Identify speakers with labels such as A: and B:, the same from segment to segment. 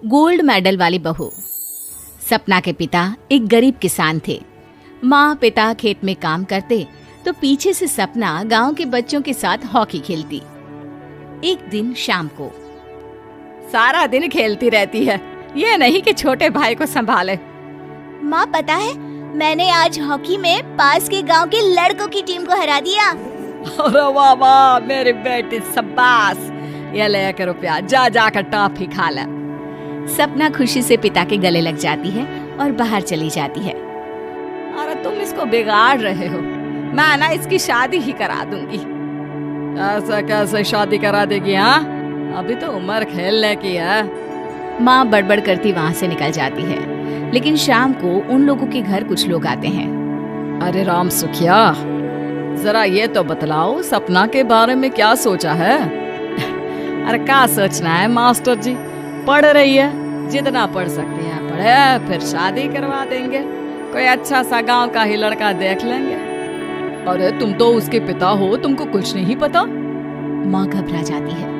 A: Gold medal वाली बहू। सपना के पिता एक गरीब किसान थे। माँ पिता खेत में काम करते तो पीछे से सपना गांव के बच्चों के साथ हॉकी खेलती। एक दिन शाम को सारा दिन खेलती रहती है, ये नहीं कि छोटे भाई को संभाले।
B: माँ पता है, मैंने आज हॉकी में पास के गांव के लड़कों की टीम को हरा दिया।
A: अरे वाह वाह मेरी बेटी, शाबाश। ये ले कर रुपया, जा जाकर टॉफी खा ले। सपना खुशी से पिता के गले लग जाती है और बाहर चली जाती है। अरे तुम इसको बिगाड़ रहे हो, मैं ना इसकी शादी ही करा दूंगी। ऐसा कैसे शादी करा देगी? हाँ, अभी तो उम्र खेलने की है। माँ बड़बड़ करती वहाँ से निकल जाती है। लेकिन शाम को उन लोगों के घर कुछ लोग आते हैं। अरे राम सुखिया, जरा ये तो बतलाओ, सपना के बारे में क्या सोचा है? अरे क्या सोचना है मास्टर जी, पढ़ रही है, जितना पढ़ सकते हैं पढ़े, फिर शादी करवा देंगे, कोई अच्छा सा गांव का ही लड़का देख लेंगे। अरे तुम तो उसके पिता हो, तुमको कुछ नहीं पता? माँ घबरा जाती है।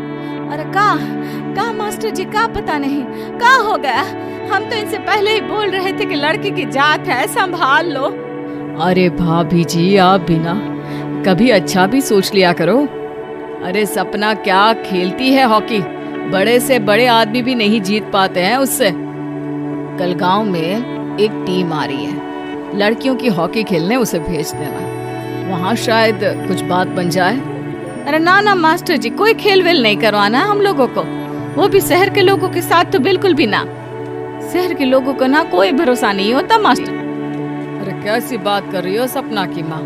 A: अरे का मास्टर जी, का पता नहीं, का हो गया? हम तो इनसे पहले ही बोल रहे थे कि लड़की की जात है, संभाल लो। अरे भाभी जी, आप भी ना कभी अच्छा भी सोच लिया करो। अरे सपना क्या खेलती है हॉकी, बड़े से बड़े आदमी भी नहीं जीत पाते हैं उससे। कल गांव में एक टीम आ रही है, लड़कियों की हॉकी खेलने उसे भेज देना, वहाँ शायद कुछ बात बन जाए। अरे ना ना मास्टर जी, कोई खेल वेल नहीं करवाना हम लोगों को, वो भी शहर के लोगों के साथ तो बिल्कुल भी ना। शहर के लोगों को ना कोई भरोसा नहीं होता मास्टर। अरे कैसी बात कर रही हो सपना की माँ,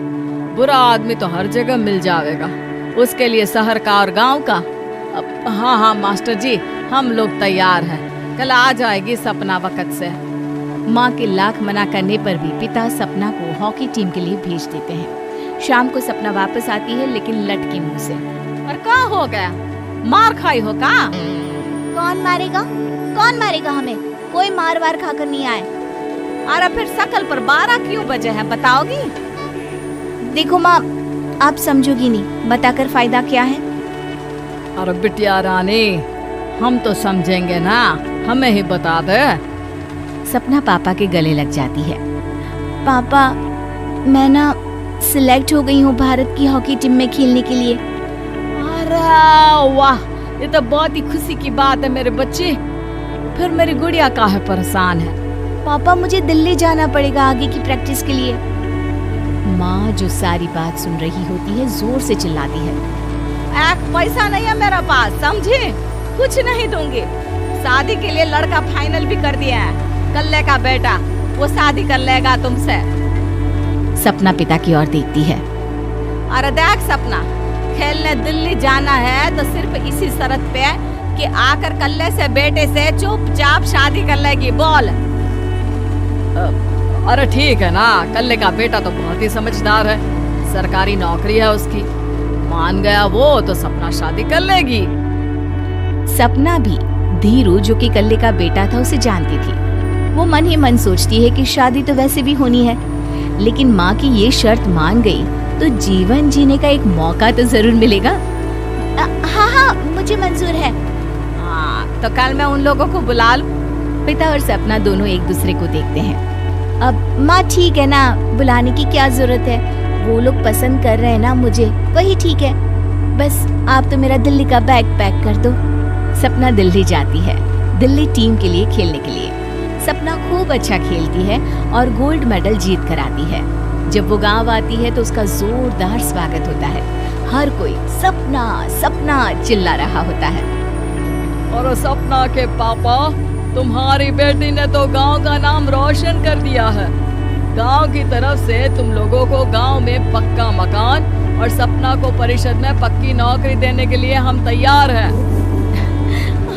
A: बुरा आदमी तो हर जगह मिल जाएगा, उसके लिए शहर का और गांव का। हाँ हाँ मास्टर जी, हम लोग तैयार हैं, कल आ जाएगी सपना वक्त से। माँ के लाख मना करने पर भी पिता सपना को हॉकी टीम के लिए भेज देते हैं। शाम को सपना वापस आती है, लेकिन लटकी मुंह से। और क्या हो गया, मार खाई हो का?
B: कौन मारेगा, कौन मारेगा हमें? कोई मार वार खाकर नहीं आए।
A: अरे फिर शकल पर 12 क्यों बजे हैं, बताओगी?
B: देखो माँ, आप समझोगी नहीं, बताकर फायदा क्या है?
A: अरे बिटिया रानी, हम तो समझेंगे ना, हमें ही बता दे। सपना पापा के गले लग जाती है।
B: पापा, मैं ना सिलेक्ट हो गई हूँ भारत की हॉकी टीम में खेलने के लिए।
A: अरे वाह, ये तो बहुत ही खुशी की बात है मेरे बच्चे। फिर मेरी गुड़िया काहे परेशान है?
B: पापा, मुझे दिल्ली जाना पड़ेगा आगे की प्रैक्टिस के लिए।
A: माँ जो सारी बात सुन रही होती है, जोर से चिल्लाती है। एक पैसा नहीं है मेरे पास, समझे? कुछ नहीं दूंगी। शादी के लिए लड़का फाइनल भी कर दिया है, कल्ले का बेटा, वो शादी कर लेगा तुमसे। सपना पिता की ओर देखती है। अरे देख सपना, खेलने दिल्ली जाना है तो सिर्फ इसी शर्त पे कि आकर कल्ले से बेटे से चुपचाप शादी कर लेगी, बोल। अरे ठीक है ना, कल्ले का बेटा तो बहुत ही समझदार है, सरकारी नौकरी है उसकी, मान गया वो तो सपना शादी कर लेगी। सपना भी धीरू, जो कि कल्ले का बेटा था, उसे जानती थी। वो मन ही मन सोचती है कि शादी तो वैसे भी होनी है, लेकिन माँ की ये शर्त मान गई तो जीवन जीने का एक मौका तो जरूर मिलेगा।
B: हाँ हाँ, मुझे मंजूर है।
A: हाँ, तो कल मैं उन लोगों को बुला लूं। पिता और सपना दोनों एक दूसरे को देखते हैं।
B: अब माँ ठीक है ना, बुलाने की क्या जरूरत है, वो लोग पसंद कर रहे हैं ना मुझे, वही ठीक है। बस आप तो मेरा दिल्ली का बैग पैक कर दो।
A: सपना दिल्ली जाती है, दिल्ली टीम के लिए खेलने के लिए। सपना खूब अच्छा खेलती है और गोल्ड मेडल जीत कर आती है। जब वो गांव आती है तो उसका जोरदार स्वागत होता है, हर कोई सपना सपना चिल्ला रहा होता है। और सपना के पापा, तुम्हारी बेटी ने तो गांव का नाम रोशन कर दिया है। गांव की तरफ से तुम लोगों को गांव में पक्का मकान और सपना को परिषद में पक्की नौकरी देने के लिए हम तैयार हैं।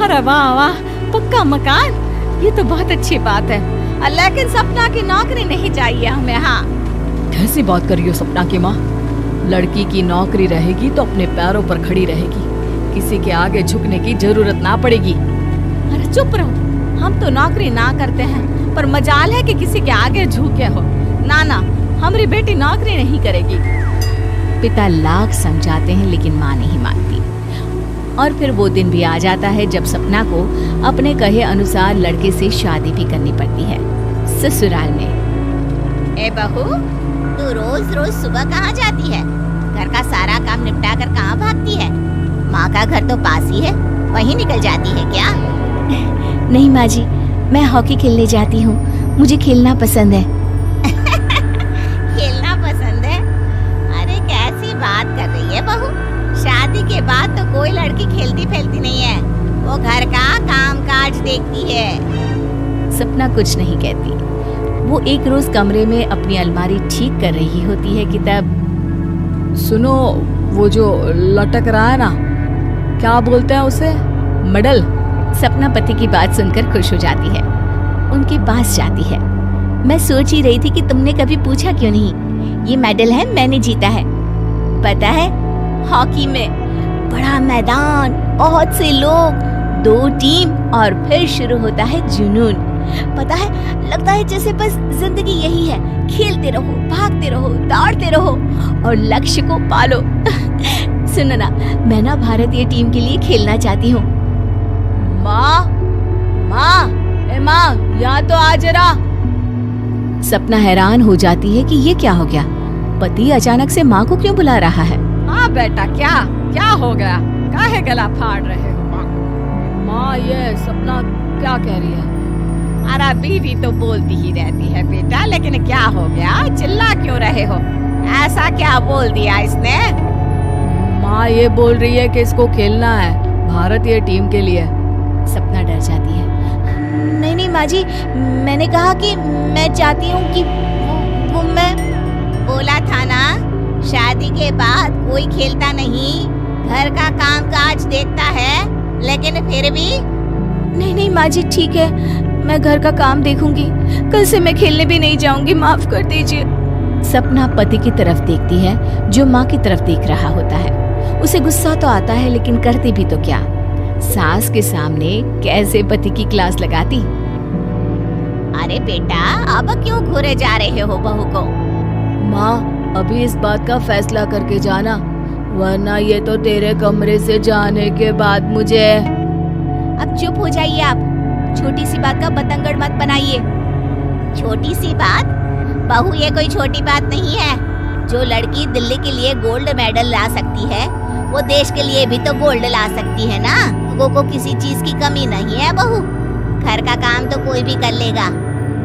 A: अरे वाह वाह, पक्का मकान, ये तो बहुत अच्छी बात है, लेकिन सपना की नौकरी नहीं चाहिए हमें। हाँ, कैसी बात कर रही हो सपना की माँ? लड़की की नौकरी रहेगी तो अपने पैरों पर खड़ी रहेगी, किसी के आगे झुकने की जरूरत ना पड़ेगी। अरे चुप रहो, हम तो नौकरी ना करते हैं, पर मजाल है कि किसी के आगे झुके हो। ना ना, हमारी बेटी नौकरी नहीं करेगी। पिता लाख समझाते हैं लेकिन माँ नहीं मानती। और फिर वो दिन भी आ जाता है जब सपना को अपने कहे अनुसार लड़के से शादी भी करनी पड़ती है। ससुराल में।
B: ए बहू, तू रोज रोज सुबह कहाँ जाती है? घर का सारा काम निपटा कर कहाँ भागती है? माँ का घर तो पास ही है, वहीं निकल जाती है क्या? नहीं माँ जी, मैं हॉकी खेलने जाती हूँ, मुझे खेलना पसंद है। खेलना पसंद है? अरे कैसी बात कर रही है बहू? शादी के बाद तो कोई लड़की खेलती फेलती नहीं है, वो घर का काम काज देखती है।
A: सपना कुछ नहीं कहती। वो एक रोज कमरे में अपनी अलमारी ठीक कर रही होती है कि तब
C: सुनो, वो जो लटक रहा है ना, क्या बोलते हैं उसे? मेडल।
A: सपना पति की बात सुनकर खुश हो जाती है, उनके पास जाती है।
B: मैं सोच ही रही थी कि तुमने कभी पूछा क्यों नहीं। ये मेडल है, मैंने जीता है। पता है, हॉकी में बड़ा मैदान, बहुत से लोग, 2 टीम और फिर शुरू होता है जुनून। पता है, लगता है जैसे बस जिंदगी यही है, खेलते रहो, भागते रहो, दौड़ते रहो और लक्ष्य को पालो। सुनो ना, मैं ना भारतीय टीम के लिए खेलना चाहती हूँ।
C: माँ, यहाँ तो आ जरा।
A: सपना हैरान हो जाती है कि ये क्या हो गया, पति अचानक से माँ को क्यों बुला रहा है।
C: हाँ बेटा, क्या हो गया? काहे गला फाड़ रहे हो? माँ, ये सपना क्या कह रही है?
A: अरे बीवी तो बोलती ही रहती है बेटा, लेकिन क्या हो गया, चिल्ला क्यों रहे हो? ऐसा क्या बोल दिया इसने?
C: माँ ये बोल रही है कि इसको खेलना है भारतीय टीम के लिए।
A: सपना डर जाती है।
B: नहीं माँ जी, मैंने कहा कि मैं चाहती हूँ कि वो मैं बोला था ना, शादी के बाद कोई खेलता नहीं, घर का काम काज देखता है, लेकिन फिर भी। नहीं माँ जी, ठीक है, मैं घर का काम देखूंगी, कल से मैं खेलने भी नहीं जाऊंगी, माफ कर दीजिए।
A: सपना पति की तरफ देखती है जो माँ की तरफ देख रहा होता है। उसे गुस्सा तो आता है, लेकिन करती भी तो क्या, सास के सामने कैसे पति की क्लास लगाती।
B: अरे बेटा, अब क्यों घूरे जा रहे हो बहू को?
C: माँ, अभी इस बात का फैसला करके जाना, वरना ये तो तेरे कमरे से जाने के बाद मुझे।
B: अब चुप हो जाइए आप, छोटी सी बात का बतंगड़ मत बनाइए। छोटी सी बात? बहू, ये कोई छोटी बात नहीं है। जो लड़की दिल्ली के लिए गोल्ड मेडल ला सकती है, वो देश के लिए भी तो गोल्ड ला सकती है ना। लोगों को किसी चीज की कमी नहीं है बहू। घर का काम तो कोई भी कर लेगा,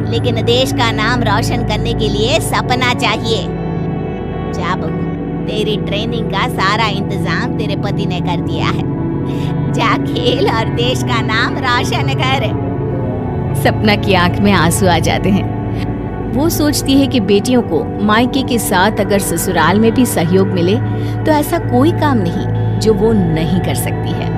B: लेकिन देश का नाम रोशन करने के लिए सपना चाहिए। जा बहू, तेरी ट्रेनिंग का सारा इंतजाम तेरे पति ने कर दिया है। जा खेल और देश का नाम रोशन कर।
A: सपना की आंख में आंसू आ जाते हैं। वो सोचती है कि बेटियों को मायके के साथ अगर ससुराल में भी सहयोग मिले तो ऐसा कोई काम नहीं जो वो नहीं कर सकती है।